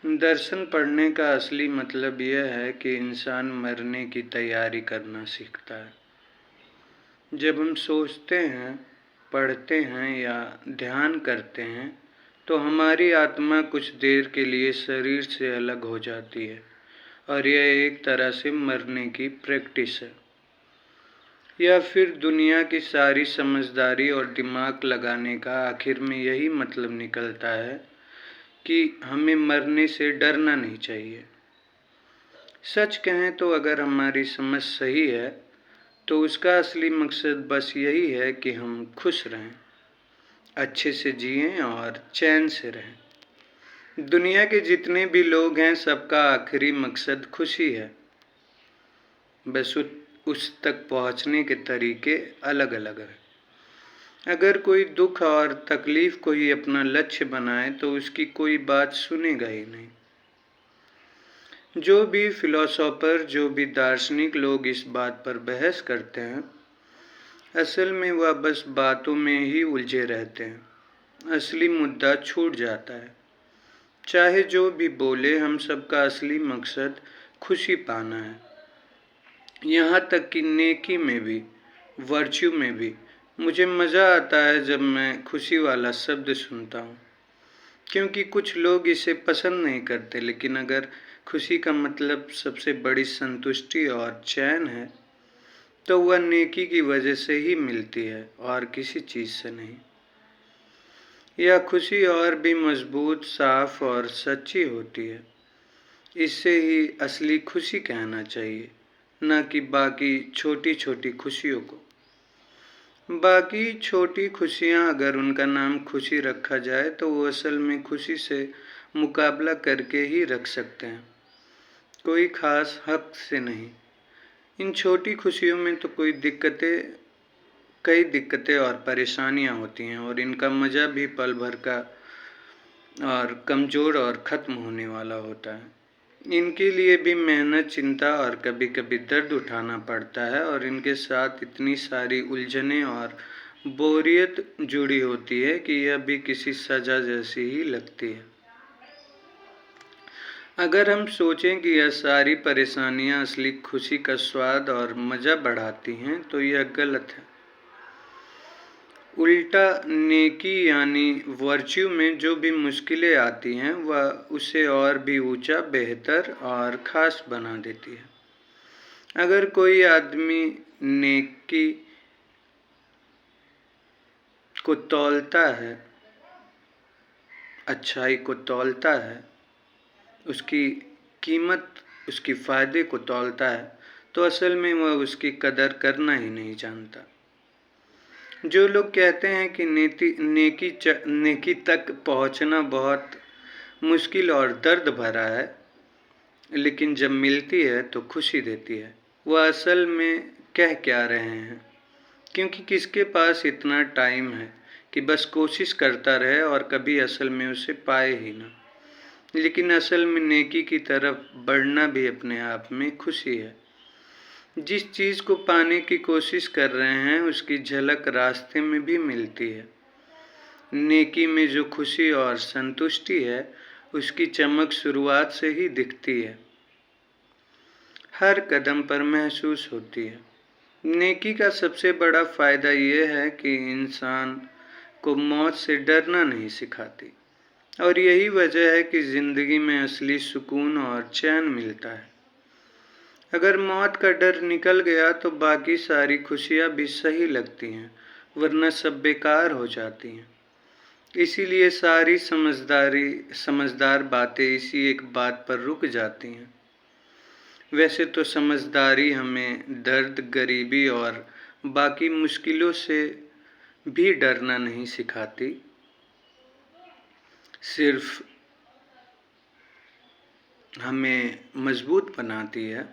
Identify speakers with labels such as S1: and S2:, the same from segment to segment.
S1: दर्शन पढ़ने का असली मतलब यह है कि इंसान मरने की तैयारी करना सीखता है। जब हम सोचते हैं, पढ़ते हैं या ध्यान करते हैं, तो हमारी आत्मा कुछ देर के लिए शरीर से अलग हो जाती है और यह एक तरह से मरने की प्रैक्टिस है। या फिर दुनिया की सारी समझदारी और दिमाग लगाने का आखिर में यही मतलब निकलता है कि हमें मरने से डरना नहीं चाहिए। सच कहें तो अगर हमारी समझ सही है तो उसका असली मकसद बस यही है कि हम खुश रहें, अच्छे से जिएं और चैन से रहें। दुनिया के जितने भी लोग हैं सबका आखिरी मकसद खुशी है, बस उस तक पहुंचने के तरीके अलग अलग हैं। अगर कोई दुख और तकलीफ को ही अपना लक्ष्य बनाए तो उसकी कोई बात सुनेगा ही नहीं। जो भी फिलोसोफर, जो भी दार्शनिक लोग इस बात पर बहस करते हैं, असल में वह बस बातों में ही उलझे रहते हैं। असली मुद्दा छूट जाता है। चाहे जो भी बोले, हम सबका असली मकसद खुशी पाना है। यहाँ तक कि नेकी में भी, वर्च्यू में भी मुझे मज़ा आता है जब मैं खुशी वाला शब्द सुनता हूँ, क्योंकि कुछ लोग इसे पसंद नहीं करते। लेकिन अगर खुशी का मतलब सबसे बड़ी संतुष्टि और चैन है तो वह नेकी की वजह से ही मिलती है और किसी चीज़ से नहीं। यह खुशी और भी मजबूत, साफ और सच्ची होती है। इससे ही असली खुशी कहना चाहिए, न कि बाकी छोटी छोटी खुशियों को। बाकी छोटी खुशियाँ, अगर उनका नाम खुशी रखा जाए तो वो असल में खुशी से मुकाबला करके ही रख सकते हैं, कोई ख़ास हक़ से नहीं। इन छोटी खुशियों में तो कई दिक्कतें और परेशानियाँ होती हैं और इनका मज़ा भी पल भर का और कमज़ोर और ख़त्म होने वाला होता है। इनके लिए भी मेहनत, चिंता और कभी कभी दर्द उठाना पड़ता है और इनके साथ इतनी सारी उलझनें और बोरियत जुड़ी होती है कि यह भी किसी सज़ा जैसी ही लगती है। अगर हम सोचें कि यह सारी परेशानियां असली खुशी का स्वाद और मज़ा बढ़ाती हैं तो यह गलत है। उल्टा, नेकी यानी वर्च्यू में जो भी मुश्किलें आती हैं वह उसे और भी ऊंचा, बेहतर और ख़ास बना देती है। अगर कोई आदमी नेकी को तौलता है, अच्छाई को तौलता है, उसकी कीमत, उसकी फ़ायदे को तौलता है, तो असल में वह उसकी कदर करना ही नहीं जानता। जो लोग कहते हैं कि नेकी तक पहुंचना बहुत मुश्किल और दर्द भरा है, लेकिन जब मिलती है तो खुशी देती है, वह असल में कह क्या रहे हैं? क्योंकि किसके पास इतना टाइम है कि बस कोशिश करता रहे और कभी असल में उसे पाए ही ना। लेकिन असल में नेकी की तरफ बढ़ना भी अपने आप में खुशी है। जिस चीज़ को पाने की कोशिश कर रहे हैं उसकी झलक रास्ते में भी मिलती है। नेकी में जो खुशी और संतुष्टि है उसकी चमक शुरुआत से ही दिखती है, हर कदम पर महसूस होती है। नेकी का सबसे बड़ा फ़ायदा ये है कि इंसान को मौत से डरना नहीं सिखाती, और यही वजह है कि ज़िंदगी में असली सुकून और चैन मिलता है। अगर मौत का डर निकल गया तो बाकी सारी खुशियाँ भी सही लगती हैं, वरना सब बेकार हो जाती हैं। इसीलिए सारी समझदार बातें इसी एक बात पर रुक जाती हैं। वैसे तो समझदारी हमें दर्द, गरीबी और बाकी मुश्किलों से भी डरना नहीं सिखाती, सिर्फ हमें मजबूत बनाती है।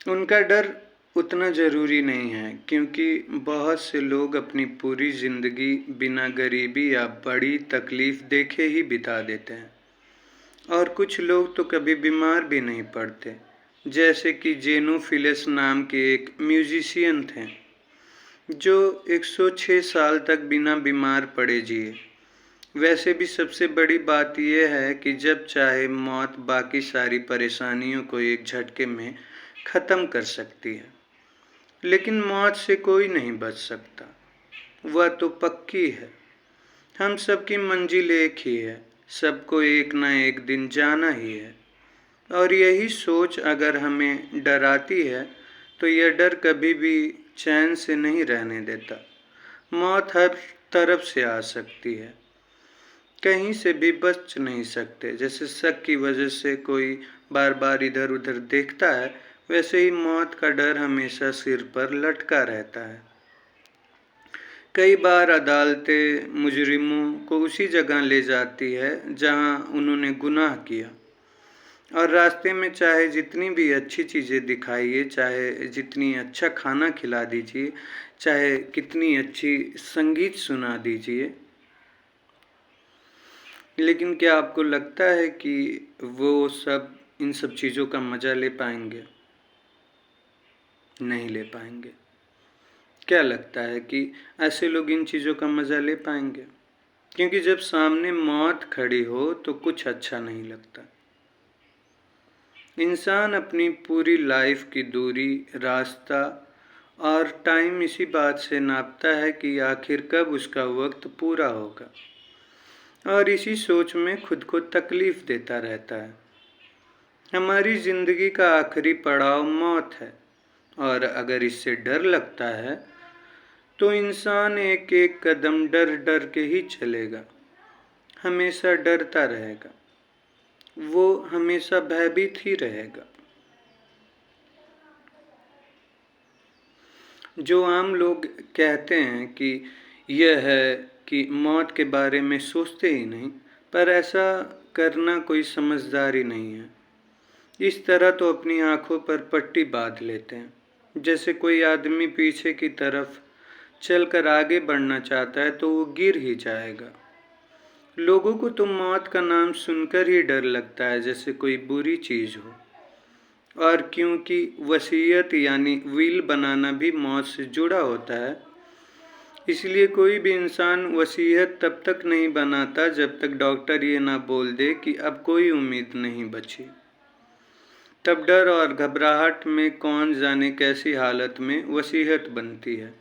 S1: उनका डर उतना ज़रूरी नहीं है, क्योंकि बहुत से लोग अपनी पूरी ज़िंदगी बिना गरीबी या बड़ी तकलीफ़ देखे ही बिता देते हैं, और कुछ लोग तो कभी बीमार भी नहीं पड़ते, जैसे कि जेनोफिलस नाम के एक म्यूजिशियन थे जो 106 साल तक बिना बीमार पड़े जिए। वैसे भी सबसे बड़ी बात यह है कि जब चाहे मौत बाकी सारी परेशानियों को एक झटके में ख़त्म कर सकती है, लेकिन मौत से कोई नहीं बच सकता। वह तो पक्की है। हम सबकी मंजिल एक ही है, सबको एक न एक दिन जाना ही है। और यही सोच अगर हमें डराती है तो यह डर कभी भी चैन से नहीं रहने देता। मौत हर तरफ से आ सकती है, कहीं से भी बच नहीं सकते। जैसे शक की वजह से कोई बार बार इधर उधर देखता है, वैसे ही मौत का डर हमेशा सिर पर लटका रहता है। कई बार अदालतें मुजरिमों को उसी जगह ले जाती है जहां उन्होंने गुनाह किया, और रास्ते में चाहे जितनी भी अच्छी चीज़ें दिखाइए, चाहे जितनी अच्छा खाना खिला दीजिए, चाहे कितनी अच्छी संगीत सुना दीजिए, लेकिन क्या आपको लगता है कि वो सब इन सब चीज़ों का मज़ा ले पाएंगे? नहीं ले पाएंगे। क्या लगता है कि ऐसे लोग इन चीज़ों का मज़ा ले पाएंगे? क्योंकि जब सामने मौत खड़ी हो तो कुछ अच्छा नहीं लगता। इंसान अपनी पूरी लाइफ की दूरी, रास्ता और टाइम इसी बात से नापता है कि आखिर कब उसका वक्त पूरा होगा, और इसी सोच में खुद को तकलीफ देता रहता है। हमारी ज़िंदगी का आखिरी पड़ाव मौत है, और अगर इससे डर लगता है तो इंसान एक एक कदम डर डर के ही चलेगा, हमेशा डरता रहेगा, वो हमेशा भयभीत ही रहेगा। जो आम लोग कहते हैं कि यह है कि मौत के बारे में सोचते ही नहीं, पर ऐसा करना कोई समझदारी नहीं है। इस तरह तो अपनी आंखों पर पट्टी बांध लेते हैं। जैसे कोई आदमी पीछे की तरफ चलकर आगे बढ़ना चाहता है तो वो गिर ही जाएगा। लोगों को तो मौत का नाम सुनकर ही डर लगता है, जैसे कोई बुरी चीज़ हो। और क्योंकि वसीयत यानी विल बनाना भी मौत से जुड़ा होता है, इसलिए कोई भी इंसान वसीयत तब तक नहीं बनाता जब तक डॉक्टर ये ना बोल दे कि अब कोई उम्मीद नहीं बची। तब डर और घबराहट में कौन जाने कैसी हालत में वसीयत बनती है।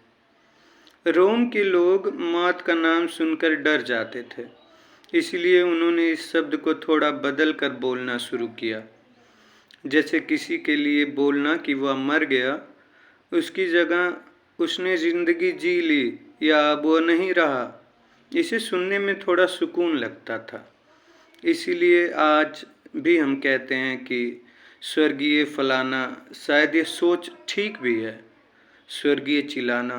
S1: रोम के लोग मौत का नाम सुनकर डर जाते थे, इसलिए उन्होंने इस शब्द को थोड़ा बदल कर बोलना शुरू किया। जैसे किसी के लिए बोलना कि वह मर गया, उसकी जगह उसने ज़िंदगी जी ली या अब वह नहीं रहा। इसे सुनने में थोड़ा सुकून लगता था। इसीलिए आज भी हम कहते हैं कि स्वर्गीय फलाना। शायद ये सोच ठीक भी है, स्वर्गीय चिलाना,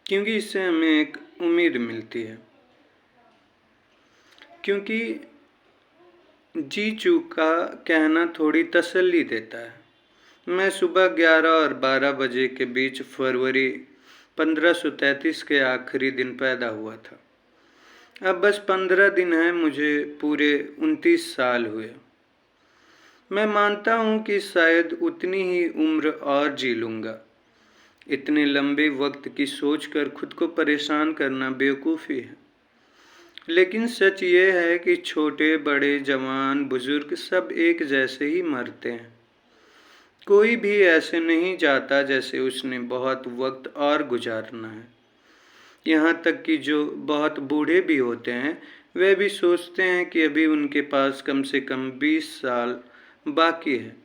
S1: क्योंकि इससे हमें एक उम्मीद मिलती है। क्योंकि जी चूका कहना थोड़ी तसल्ली देता है। मैं सुबह 11 और 12 बजे के बीच फरवरी 1533 के आखिरी दिन पैदा हुआ था। अब बस 15 दिन हैं मुझे पूरे 29 साल हुए। मैं मानता हूँ कि शायद उतनी ही उम्र और जी लूँगा। इतने लंबे वक्त की सोचकर खुद को परेशान करना बेवकूफ़ी है। लेकिन सच ये है कि छोटे बड़े जवान बुजुर्ग सब एक जैसे ही मरते हैं। कोई भी ऐसे नहीं जाता जैसे उसने बहुत वक्त और गुजारना है। यहाँ तक कि जो बहुत बूढ़े भी होते हैं, वे भी सोचते हैं कि अभी उनके पास कम से कम 20 साल बाकी है।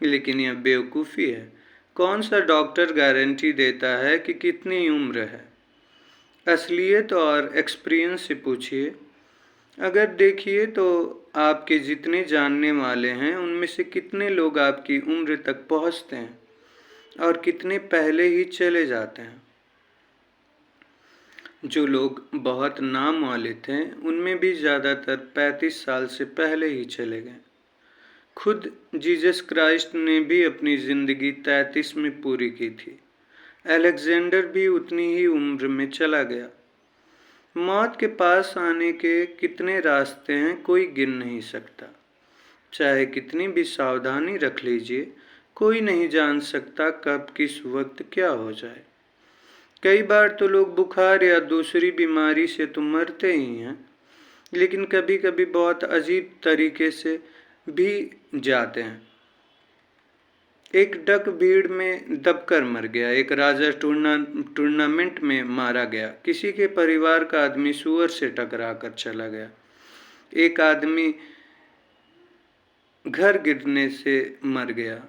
S1: लेकिन यह बेवकूफ़ी है। कौन सा डॉक्टर गारंटी देता है कि कितनी उम्र है? असलियत और एक्सपीरियंस से पूछिए। अगर देखिए तो आपके जितने जानने वाले हैं उनमें से कितने लोग आपकी उम्र तक पहुंचते हैं और कितने पहले ही चले जाते हैं। जो लोग बहुत नाम वाले थे उनमें भी ज़्यादातर 35 साल से पहले ही चले गए। खुद जीसस क्राइस्ट ने भी अपनी ज़िंदगी 33 में पूरी की थी। अलेक्जेंडर भी उतनी ही उम्र में चला गया। मौत के पास आने के कितने रास्ते हैं कोई गिन नहीं सकता। चाहे कितनी भी सावधानी रख लीजिए, कोई नहीं जान सकता कब किस वक्त क्या हो जाए। कई बार तो लोग बुखार या दूसरी बीमारी से तो मरते ही हैं, लेकिन कभी कभी बहुत अजीब तरीके से भी जाते हैं। एक डक भीड़ में दबकर मर गया, एक राजा टूर्नामेंट में मारा गया, किसी के परिवार का आदमी सुअर से टकरा कर चला गया, एक आदमी घर गिरने से मर गया,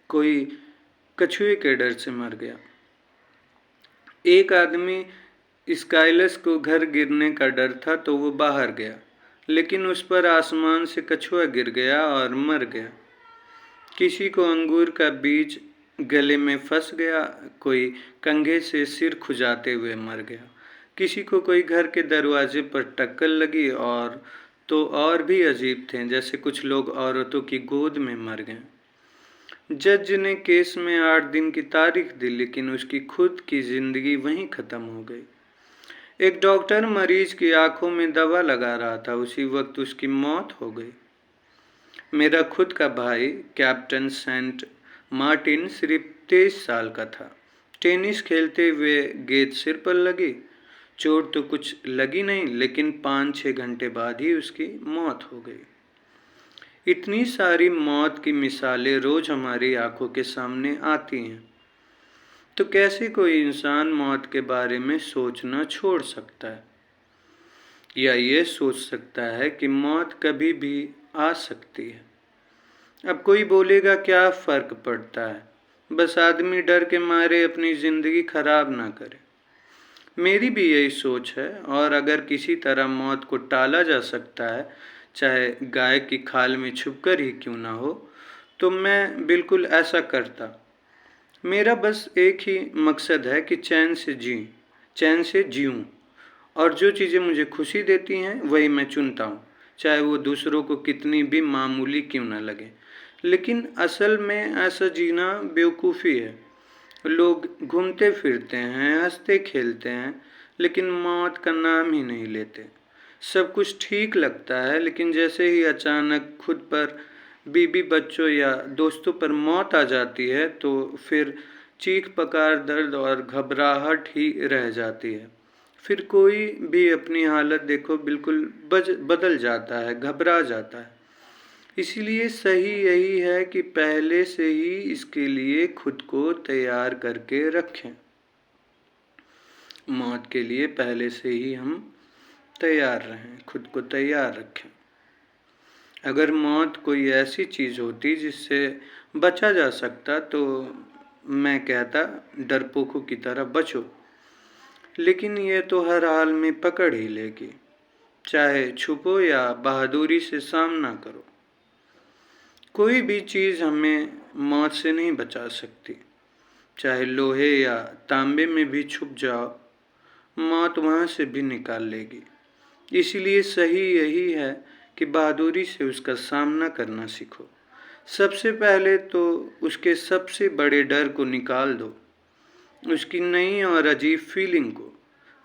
S1: कोई कछुए के डर से मर गया। एक आदमी स्काइलस को घर गिरने का डर था तो वो बाहर गया, लेकिन उस पर आसमान से कछुआ गिर गया और मर गया। किसी को अंगूर का बीज गले में फंस गया, कोई कंघे से सिर खुजाते हुए मर गया, किसी को कोई घर के दरवाजे पर टक्कर लगी, और तो और भी अजीब थे, जैसे कुछ लोग औरतों की गोद में मर गए। जज ने केस में 8 दिन की तारीख दी, लेकिन उसकी खुद की जिंदगी वहीं खत्म हो गई। एक डॉक्टर मरीज की आंखों में दवा लगा रहा था, उसी वक्त उसकी मौत हो गई। मेरा खुद का भाई कैप्टन सेंट मार्टिन सिर्फ 23 साल का था। टेनिस खेलते हुए गेंद सिर पर लगी, चोट तो कुछ लगी नहीं, लेकिन 5-6 घंटे बाद ही उसकी मौत हो गई। इतनी सारी मौत की मिसालें रोज हमारी आंखों के सामने आती हैं, तो कैसे कोई इंसान मौत के बारे में सोचना छोड़ सकता है, या ये सोच सकता है कि मौत कभी भी आ सकती है। अब कोई बोलेगा क्या फर्क पड़ता है, बस आदमी डर के मारे अपनी जिंदगी खराब ना करे। मेरी भी यही सोच है, और अगर किसी तरह मौत को टाला जा सकता है, चाहे गाय की खाल में छुपकर ही क्यों ना हो, तो मैं बिल्कुल ऐसा करता। मेरा बस एक ही मकसद है कि चैन से जीऊँ, और जो चीज़ें मुझे खुशी देती हैं वही मैं चुनता हूँ, चाहे वो दूसरों को कितनी भी मामूली क्यों ना लगे। लेकिन असल में ऐसा जीना बेवकूफ़ी है। लोग घूमते फिरते हैं, हंसते खेलते हैं, लेकिन मौत का नाम ही नहीं लेते। सब कुछ ठीक लगता है, लेकिन जैसे ही अचानक खुद पर, बीवी बच्चों या दोस्तों पर मौत आ जाती है, तो फिर चीख पुकार, दर्द और घबराहट ही रह जाती है। फिर कोई भी अपनी हालत देखो बिल्कुल बदल जाता है, घबरा जाता है। इसीलिए सही यही है कि पहले से ही इसके लिए खुद को तैयार करके रखें। मौत के लिए पहले से ही हम तैयार रहें, खुद को तैयार रखें। अगर मौत कोई ऐसी चीज़ होती जिससे बचा जा सकता, तो मैं कहता डरपोकों की तरह बचो, लेकिन ये तो हर हाल में पकड़ ही लेगी, चाहे छुपो या बहादुरी से सामना करो। कोई भी चीज़ हमें मौत से नहीं बचा सकती, चाहे लोहे या तांबे में भी छुप जाओ, मौत वहाँ से भी निकाल लेगी। इसीलिए सही यही है कि बहादुरी से उसका सामना करना सीखो। सबसे पहले तो उसके सबसे बड़े डर को निकाल दो, उसकी नई और अजीब फीलिंग को।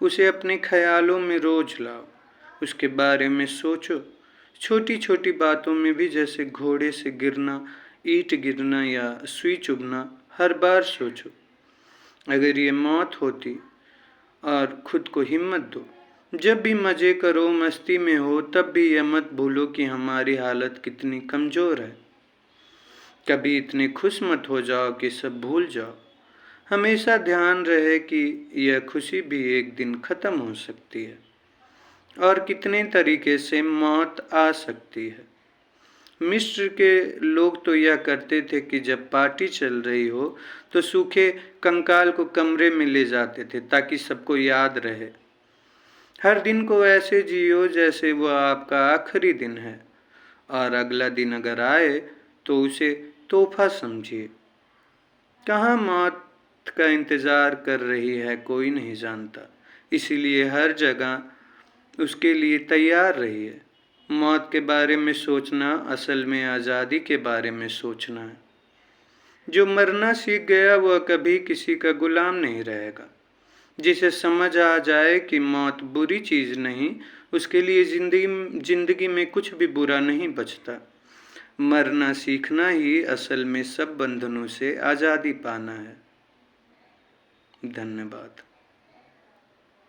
S1: उसे अपने ख्यालों में रोज लाओ, उसके बारे में सोचो, छोटी छोटी बातों में भी, जैसे घोड़े से गिरना, ईंट गिरना या सुई चुभना, हर बार सोचो अगर ये मौत होती, और खुद को हिम्मत दो। जब भी मज़े करो, मस्ती में हो, तब भी यह मत भूलो कि हमारी हालत कितनी कमज़ोर है। कभी इतने खुश मत हो जाओ कि सब भूल जाओ। हमेशा ध्यान रहे कि यह खुशी भी एक दिन ख़त्म हो सकती है, और कितने तरीके से मौत आ सकती है। मिस्र के लोग तो यह करते थे कि जब पार्टी चल रही हो तो सूखे कंकाल को कमरे में ले जाते थे, ताकि सबको याद रहे। हर दिन को ऐसे जियो जैसे वह आपका आखिरी दिन है, और अगला दिन अगर आए तो उसे तोहफा समझिए। कहाँ मौत का इंतज़ार कर रही है कोई नहीं जानता, इसीलिए हर जगह उसके लिए तैयार रहिए। मौत के बारे में सोचना असल में आज़ादी के बारे में सोचना है। जो मरना सीख गया वह कभी किसी का गुलाम नहीं रहेगा। जिसे समझ आ जाए कि मौत बुरी चीज़ नहीं, उसके लिए जिंदगी में कुछ भी बुरा नहीं बचता। मरना सीखना ही असल में सब बंधनों से आज़ादी पाना है। धन्यवाद।